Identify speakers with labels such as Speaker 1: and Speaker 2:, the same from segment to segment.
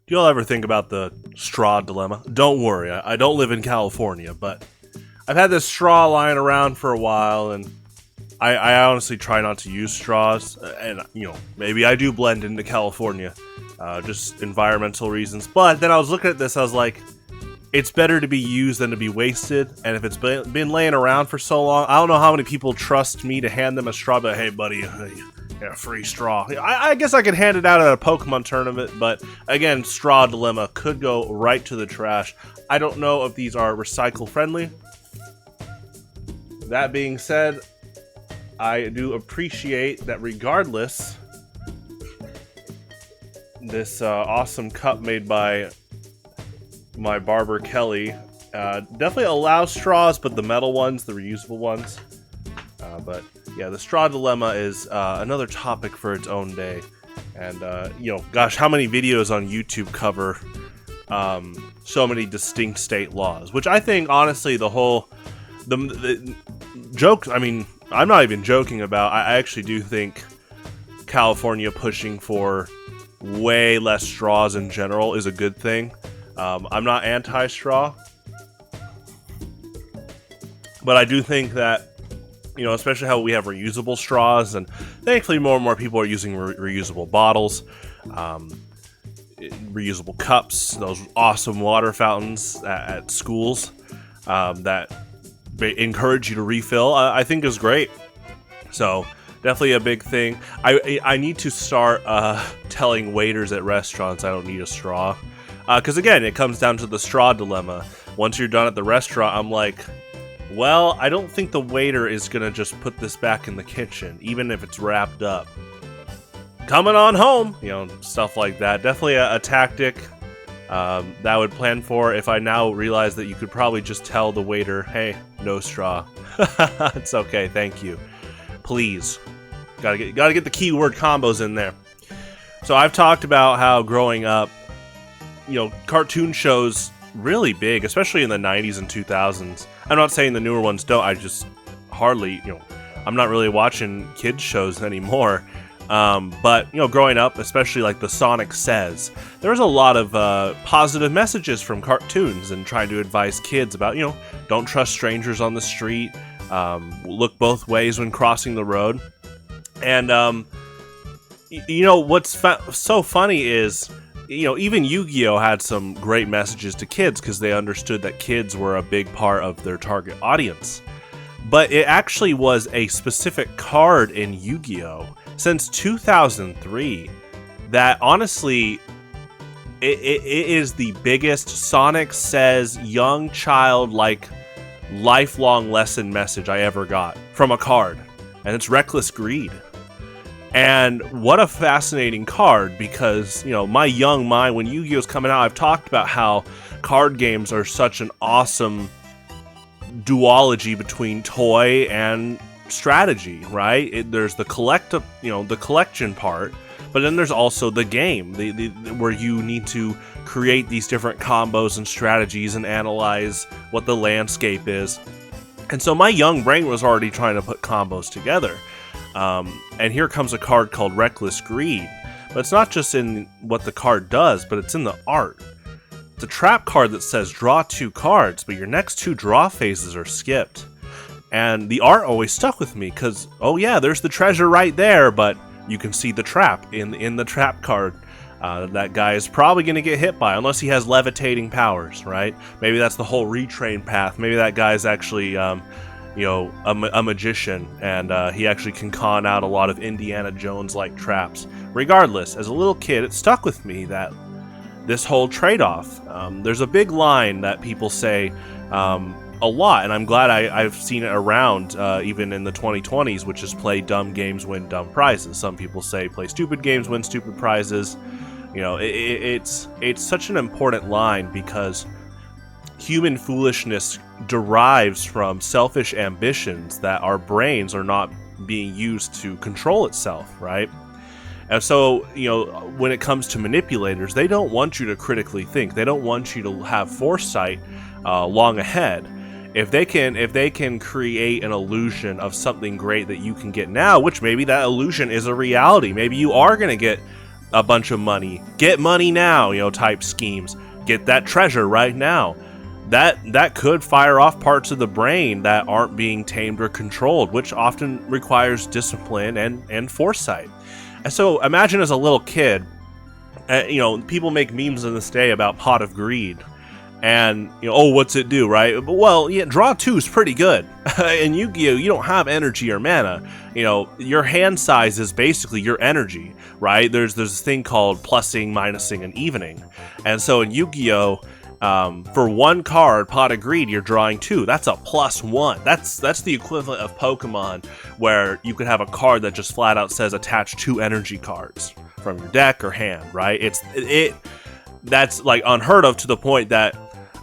Speaker 1: Do y'all ever think about the straw dilemma? Don't worry, I don't live in California, but I've had this straw lying around for a while, and I honestly try not to use straws, and, maybe I do blend into California, just environmental reasons. But then I was looking at this, I was like, it's better to be used than to be wasted, and if it's been laying around for so long, I don't know how many people trust me to hand them a straw, but hey, buddy, yeah, free straw. I guess I could hand it out at a Pokemon tournament, but again, straw dilemma could go right to the trash. I don't know if these are recycle friendly. That being said, I do appreciate that regardless, this awesome cup made by my barber Kelly definitely allows straws, but the metal ones, the reusable ones. But yeah, the straw dilemma is another topic for its own day. And, gosh, how many videos on YouTube cover so many distinct state laws? Which I think, honestly, the joke, I mean, I'm not even joking about, I actually do think California pushing for way less straws in general is a good thing. I'm not anti-straw, but I do think that, especially how we have reusable straws, and thankfully more and more people are using reusable bottles, reusable cups, those awesome water fountains at schools that encourage you to refill, I think is great. So definitely a big thing. I need to start telling waiters at restaurants I don't need a straw, because again, it comes down to the straw dilemma. Once you're done at the restaurant, I'm like, well, I don't think the waiter is gonna just put this back in the kitchen, even if it's wrapped up. Coming on home, stuff like that. Definitely a tactic that I would plan for if I now realize that you could probably just tell the waiter, hey, no straw. It's okay, thank you. Please. Gotta get the keyword combos in there. So I've talked about how growing up, cartoon shows really big, especially in the 90s and 2000s. I'm not saying the newer ones don't, I just hardly, I'm not really watching kids shows anymore. But, growing up, especially like the Sonic Says, there was a lot of positive messages from cartoons and trying to advise kids about, don't trust strangers on the street, look both ways when crossing the road. And, what's so funny is, even Yu-Gi-Oh! Had some great messages to kids because they understood that kids were a big part of their target audience. But it actually was a specific card in Yu-Gi-Oh! Since 2003 that honestly, it is the biggest Sonic Says young child lifelong lesson message I ever got from a card, and it's Reckless Greed. And what a fascinating card, because my young mind, when Yu-Gi-Oh's coming out, I've talked about how card games are such an awesome duology between toy and strategy, right? There's the the collection part, but then there's also the game, where you need to create these different combos and strategies and analyze what the landscape is. And so my young brain was already trying to put combos together. And here comes a card called Reckless Greed. But it's not just in what the card does, but it's in the art. It's a trap card that says draw 2 cards, but your next 2 draw phases are skipped. And the art always stuck with me because, oh yeah, there's the treasure right there, but you can see the trap in the trap card. That guy is probably going to get hit by, unless he has levitating powers, right? Maybe that's the whole retrain path. Maybe that guy's actually, a magician, and he actually can con out a lot of Indiana Jones-like traps. Regardless, as a little kid, it stuck with me that this whole trade-off. There's a big line that people say a lot, and I'm glad I've seen it around even in the 2020s, which is play dumb games, win dumb prizes. Some people say play stupid games, win stupid prizes. It's such an important line because human foolishness derives from selfish ambitions that our brains are not being used to control itself, right? And so, when it comes to manipulators, they don't want you to critically think. They don't want you to have foresight long ahead. If they can create an illusion of something great that you can get now, which maybe that illusion is a reality. Maybe you are going to get a bunch of money, get money now, type schemes, get that treasure right now. That could fire off parts of the brain that aren't being tamed or controlled, which often requires discipline and foresight. And so imagine as a little kid, people make memes in this day about Pot of Greed. And, what's it do, right? Well, yeah, draw 2 is pretty good. In Yu-Gi-Oh, you don't have energy or mana. Your hand size is basically your energy, right? There's this thing called plussing, minusing, and evening. And so in Yu-Gi-Oh, for 1 card, Pot of Greed, you're drawing 2. That's a +1. That's the equivalent of Pokemon, where you could have a card that just flat out says attach 2 energy cards from your deck or hand, right? That's like unheard of, to the point that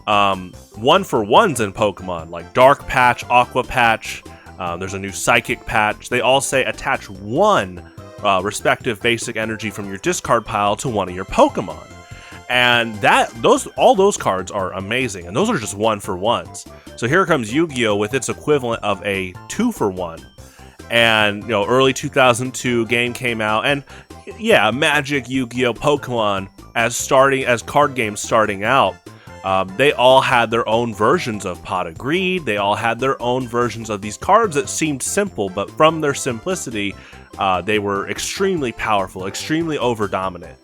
Speaker 1: 1-for-1s in Pokemon, like Dark Patch, Aqua Patch, there's a new Psychic Patch. They all say attach 1 respective basic energy from your discard pile to one of your Pokemon. And all those cards are amazing, and those are just 1-for-1s. So here comes Yu-Gi-Oh with its equivalent of a 2-for-1. And early 2002 game came out, and yeah, Magic, Yu-Gi-Oh, Pokemon as card games starting out, they all had their own versions of Pot of Greed. They all had their own versions of these cards that seemed simple, but from their simplicity, they were extremely powerful, extremely over-dominant.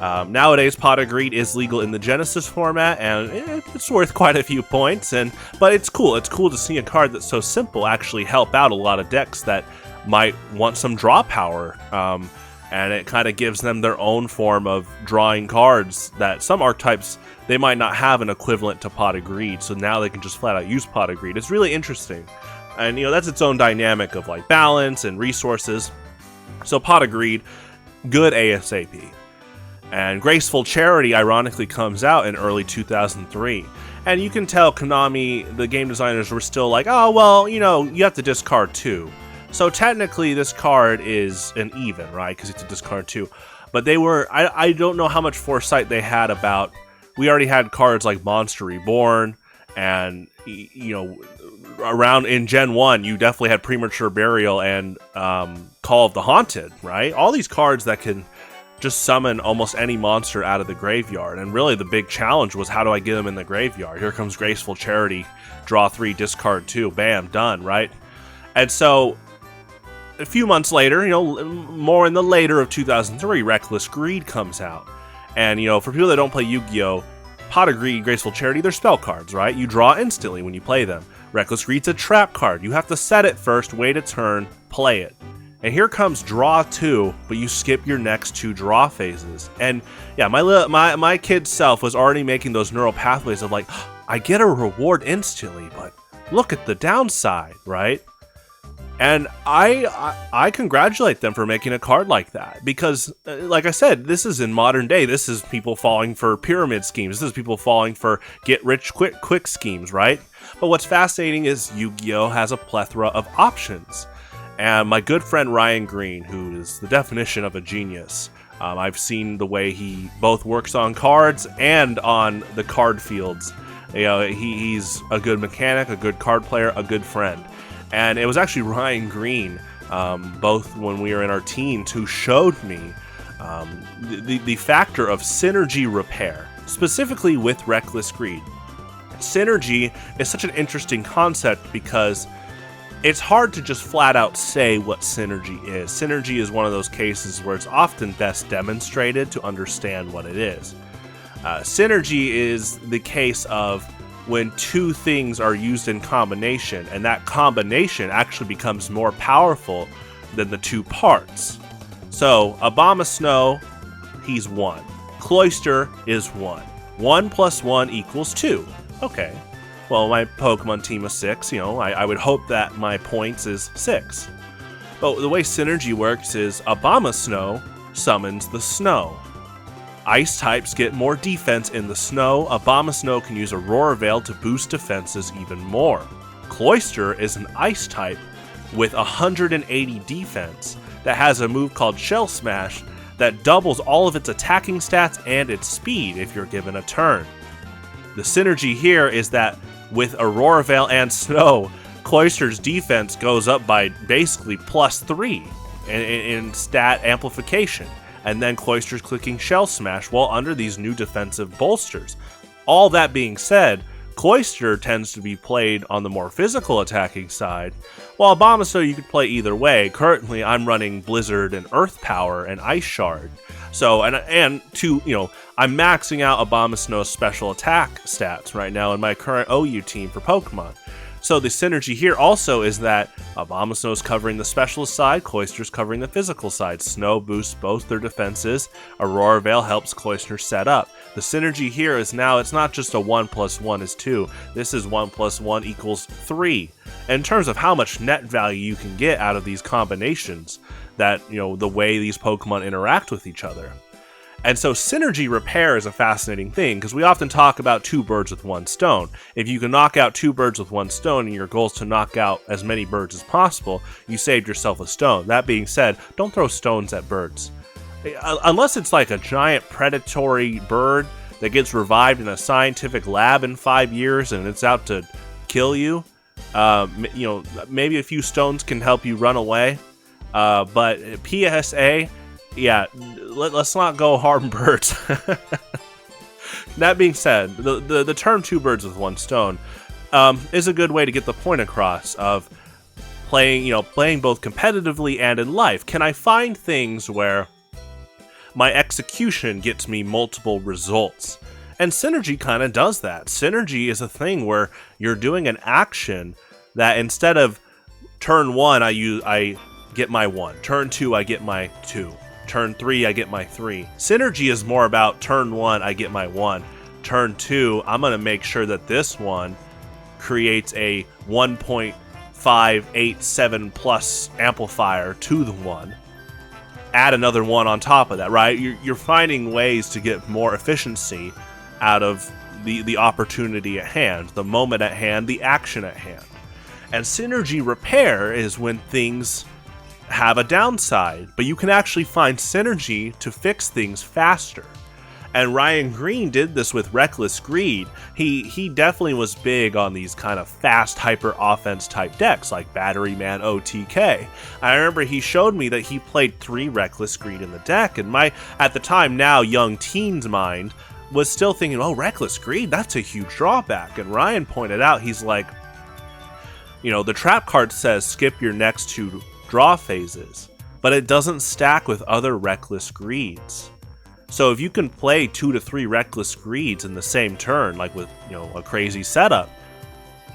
Speaker 1: Nowadays, Pot of Greed is legal in the Genesis format, and it's worth quite a few points. But it's cool. It's cool to see a card that's so simple actually help out a lot of decks that might want some draw power. And it kind of gives them their own form of drawing cards that some archetypes, they might not have an equivalent to Pot of Greed, so now they can just flat out use Pot of Greed. It's really interesting. And, that's its own dynamic of, like, balance and resources. So Pot of Greed, good ASAP. And Graceful Charity, ironically, comes out in early 2003. And you can tell Konami, the game designers, were still like, oh, well, you have to discard 2. So technically, this card is an even, right? Because it's a discard 2. But they were, I don't know how much foresight they had about, we already had cards like Monster Reborn, and, around in Gen 1, you definitely had Premature Burial and Call of the Haunted, right? All these cards that can just summon almost any monster out of the graveyard. And really the big challenge was, how do I get them in the graveyard? Here comes Graceful Charity, draw 3, discard 2, bam, done, right? And so a few months later, more in the later of 2003, Reckless Greed comes out. And, for people that don't play Yu-Gi-Oh, Pot of Greed, Graceful Charity, they're spell cards, right? You draw instantly when you play them. Reckless Greed's a trap card. You have to set it first, wait a turn, play it. And here comes draw 2, but you skip your next 2 draw phases. And yeah, my kid self was already making those neural pathways of like, I get a reward instantly, but look at the downside, right? And I congratulate them for making a card like that, because like I said, this is in modern day. This is people falling for pyramid schemes. This is people falling for get rich quick schemes, right? But what's fascinating is Yu-Gi-Oh has a plethora of options. And my good friend Ryan Green, who is the definition of a genius, I've seen the way he both works on cards and on the card fields. He's a good mechanic, a good card player, a good friend. And it was actually Ryan Green, both when we were in our teens, who showed me the factor of synergy repair, specifically with Reckless Greed. Synergy is such an interesting concept because it's hard to just flat out say what synergy is. Synergy is one of those cases where it's often best demonstrated to understand what it is. Synergy is the case of when 2 things are used in combination, and that combination actually becomes more powerful than the 2 parts. So, Abomasnow, he's 1. Cloyster is 1. 1 plus 1 equals 2. Okay. Well, my Pokemon team is 6, I would hope that my points is 6. But the way synergy works is Abomasnow summons the snow. Ice types get more defense in the snow. Abomasnow can use Aurora Veil to boost defenses even more. Cloyster is an ice type with 180 defense that has a move called Shell Smash that doubles all of its attacking stats and its speed if you're given a turn. The synergy here is that with Aurora Veil and Snow, Cloyster's defense goes up by basically +3 in stat amplification. and then Cloyster's clicking Shell Smash while under these new defensive bolsters. All that being said, Cloyster tends to be played on the more physical attacking side, while Abomasnow you could play either way. Currently, I'm running Blizzard and Earth Power and Ice Shard. So, I'm maxing out Abomasnow's special attack stats right now in my current OU team for Pokemon. So the synergy here also is that Abomasnow's covering the specialist side, Cloyster's covering the physical side. Snow boosts both their defenses, Aurora Veil helps Cloyster set up. The synergy here is now it's not just a 1 + 1 is 2, this is 1 + 1 = 3. In terms of how much net value you can get out of these combinations, that, the way these Pokemon interact with each other. And so synergy repair is a fascinating thing, because we often talk about 2 birds with 1 stone. If you can knock out 2 birds with 1 stone and your goal is to knock out as many birds as possible, you saved yourself a stone. That being said, don't throw stones at birds. Unless it's like a giant predatory bird that gets revived in a scientific lab in 5 years and it's out to kill you, maybe a few stones can help you run away. But PSA, yeah, let's not go harm birds. That being said, the term 2 birds with 1 stone is a good way to get the point across of playing both competitively and in life. Can I find things where my execution gets me multiple results? And synergy kind of does that. Synergy is a thing where you're doing an action that instead of turn 1 I get my 1, turn 2 I get my 2, turn 3 I get my 3. Synergy is more about turn 1 I get my 1, turn 2 I'm going to make sure that this one creates a 1.587 plus amplifier to the 1. Add another 1 on top of that, right? You're finding ways to get more efficiency out of the opportunity at hand, the moment at hand, the action at hand. And synergy repair is when things have a downside, but you can actually find synergy to fix things faster. And Ryan Green did this with Reckless Greed. He definitely was big on these kind of fast hyper offense type decks like Battery Man OTK. I remember he showed me that he played 3 Reckless Greed in the deck, and my, at the time now young teen's mind, was still thinking, oh, Reckless Greed, that's a huge drawback. And Ryan pointed out, he's like, the trap card says skip your next 2 draw phases, but it doesn't stack with other Reckless Greeds. So if you can play 2 to 3 Reckless Greeds in the same turn, like with a crazy setup,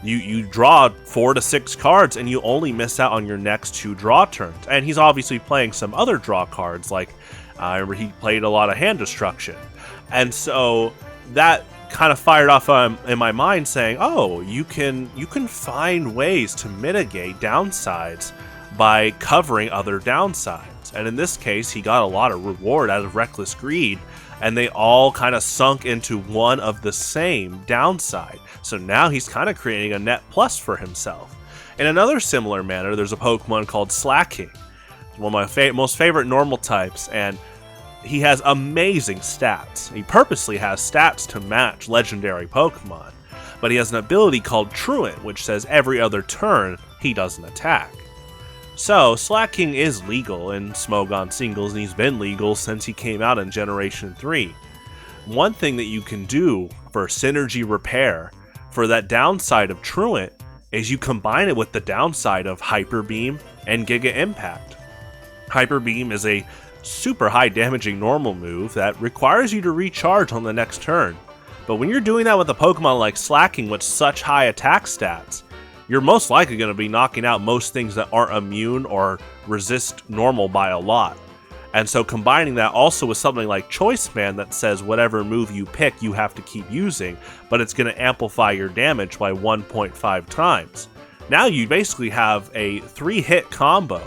Speaker 1: you draw 4 to 6 cards and you only miss out on your next 2 draw turns. And he's obviously playing some other draw cards, like I remember he played a lot of Hand Destruction. And so that kind of fired off in my mind saying, oh, you can find ways to mitigate downsides by covering other downsides. And in this case, he got a lot of reward out of Reckless Greed, and they all kind of sunk into one of the same downside. So now he's kind of creating a net plus for himself. In another similar manner, there's a Pokemon called Slacking, one of my most favorite normal types, and he has amazing stats. He purposely has stats to match legendary Pokemon, but he has an ability called Truant, which says every other turn he doesn't attack. So, Slacking is legal in Smogon singles, and he's been legal since he came out in Generation 3. One thing that you can do for synergy repair for that downside of Truant is you combine it with the downside of Hyper Beam and Giga Impact. Hyper Beam is a super high damaging normal move that requires you to recharge on the next turn. But when you're doing that with a Pokemon like Slacking with such high attack stats, you're most likely going to be knocking out most things that aren't immune or resist normal by a lot. And so combining that also with something like Choice Man that says whatever move you pick you have to keep using, but it's going to amplify your damage by 1.5 times. Now you basically have a 3-hit combo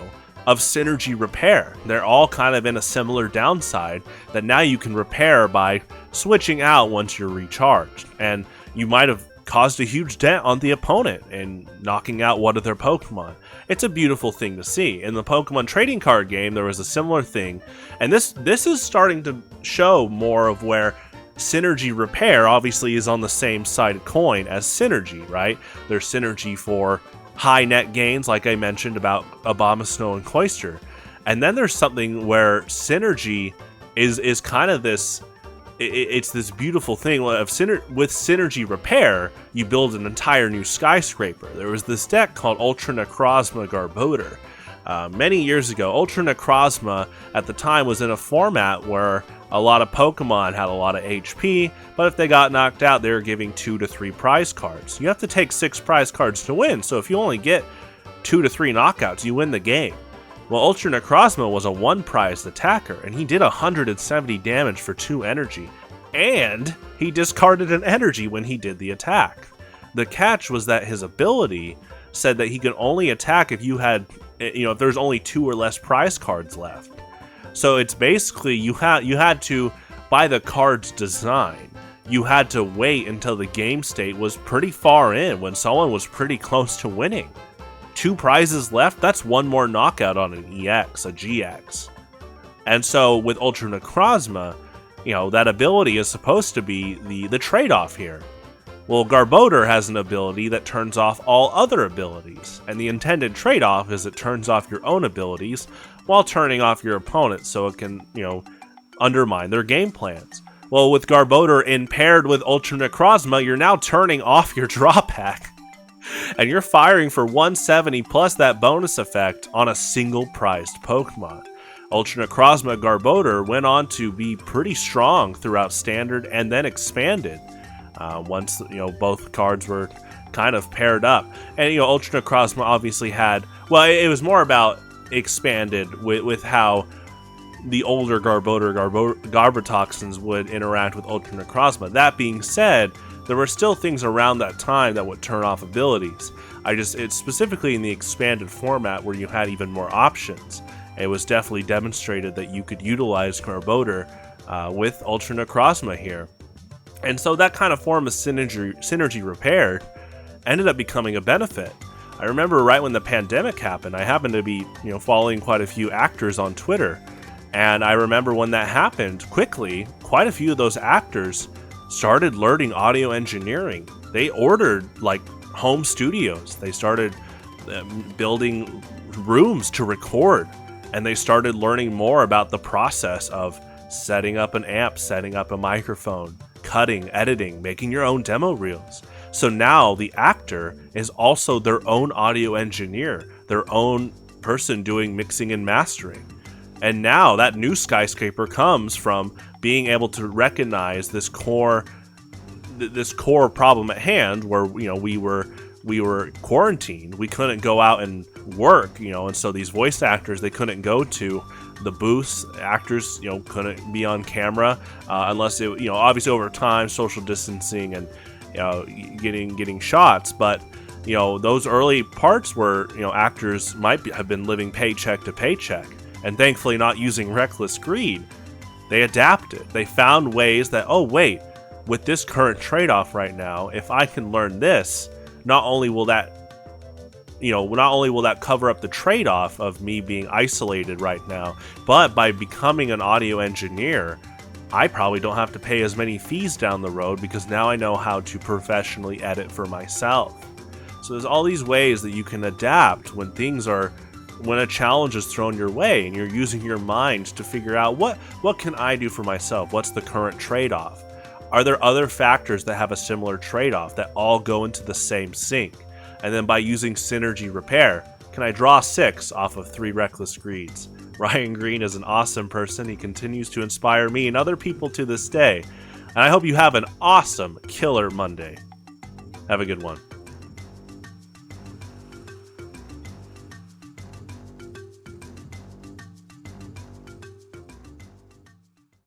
Speaker 1: of synergy repair. They're all kind of in a similar downside that now you can repair by switching out once you're recharged. And you might have caused a huge dent on the opponent and knocking out one of their Pokemon. It's a beautiful thing to see. In the Pokemon trading card game, there was a similar thing, and this is starting to show more of where synergy repair obviously is on the same side of coin as synergy, right? There's synergy for high net gains, like I mentioned about Abomasnow and Cloyster, and then there's something where synergy is kind of this. It's this beautiful thing of with synergy repair. You build an entire new skyscraper. There was this deck called Ultra Necrozma Garbodor. Many years ago, Ultra Necrozma at the time was in a format where a lot of Pokemon had a lot of HP, but if they got knocked out, they were giving 2 to 3 prize cards. You have to take 6 prize cards to win, so if you only get 2 to 3 knockouts, you win the game. Well, Ultra Necrozma was a 1-prized attacker, and he did 170 damage for 2 energy, and he discarded an energy when he did the attack. The catch was that his ability said that he could only attack if you had, if there's only 2 or less prize cards left. So it's basically you had to, by the card's design, you had to wait until the game state was pretty far in when someone was pretty close to winning. 2 prizes left, that's 1 more knockout on an EX, a GX. And so with Ultra Necrozma, that ability is supposed to be the trade-off here. Well, Garbodor has an ability that turns off all other abilities, and the intended trade-off is it turns off your own abilities while turning off your opponent so it can, undermine their game plans. Well, with Garbodor paired with Ultra Necrozma, you're now turning off your drawback, and you're firing for 170 plus that bonus effect on a single prized Pokemon. Ultra Necrozma Garbodor went on to be pretty strong throughout Standard and then expanded. Once both cards were kind of paired up, and Ultra Necrozma obviously had, well, it was more about expanded with how the older Garbotoxins would interact with Ultra Necrozma. That being said, there were still things around that time that would turn off abilities. It's specifically in the expanded format where you had even more options. It was definitely demonstrated that you could utilize Garbodor with Ultra Necrozma here. And so that kind of form of synergy repair ended up becoming a benefit. I remember right when the pandemic happened, I happened to be, following quite a few actors on Twitter. And I remember when that happened, quickly, quite a few of those actors started learning audio engineering. They ordered, home studios. They started building rooms to record. And they started learning more about the process of setting up an amp, setting up a microphone, cutting, editing, making your own demo reels. So now the actor is also their own audio engineer, their own person doing mixing and mastering. And now that new skyscraper comes from being able to recognize this core problem at hand, where we were quarantined. We couldn't go out and work, and so these voice actors, they couldn't go to the booths. Actors, couldn't be on camera unless it, obviously over time, social distancing and getting shots. But those early parts where actors have been living paycheck to paycheck, and thankfully not using reckless greed. They adapted. They found ways that, oh wait, with this current trade-off right now, if I can learn this, not only will that cover up the trade-off of me being isolated right now, but by becoming an audio engineer, I probably don't have to pay as many fees down the road because now I know how to professionally edit for myself. So there's all these ways that you can adapt when a challenge is thrown your way and you're using your mind to figure out what can I do for myself? What's the current trade-off? Are there other factors that have a similar trade-off that all go into the same sink? And then by using synergy repair, can I draw 6 off of 3 reckless greeds? Ryan Green is an awesome person. He continues to inspire me and other people to this day. And I hope you have an awesome Killer Monday. Have a good one.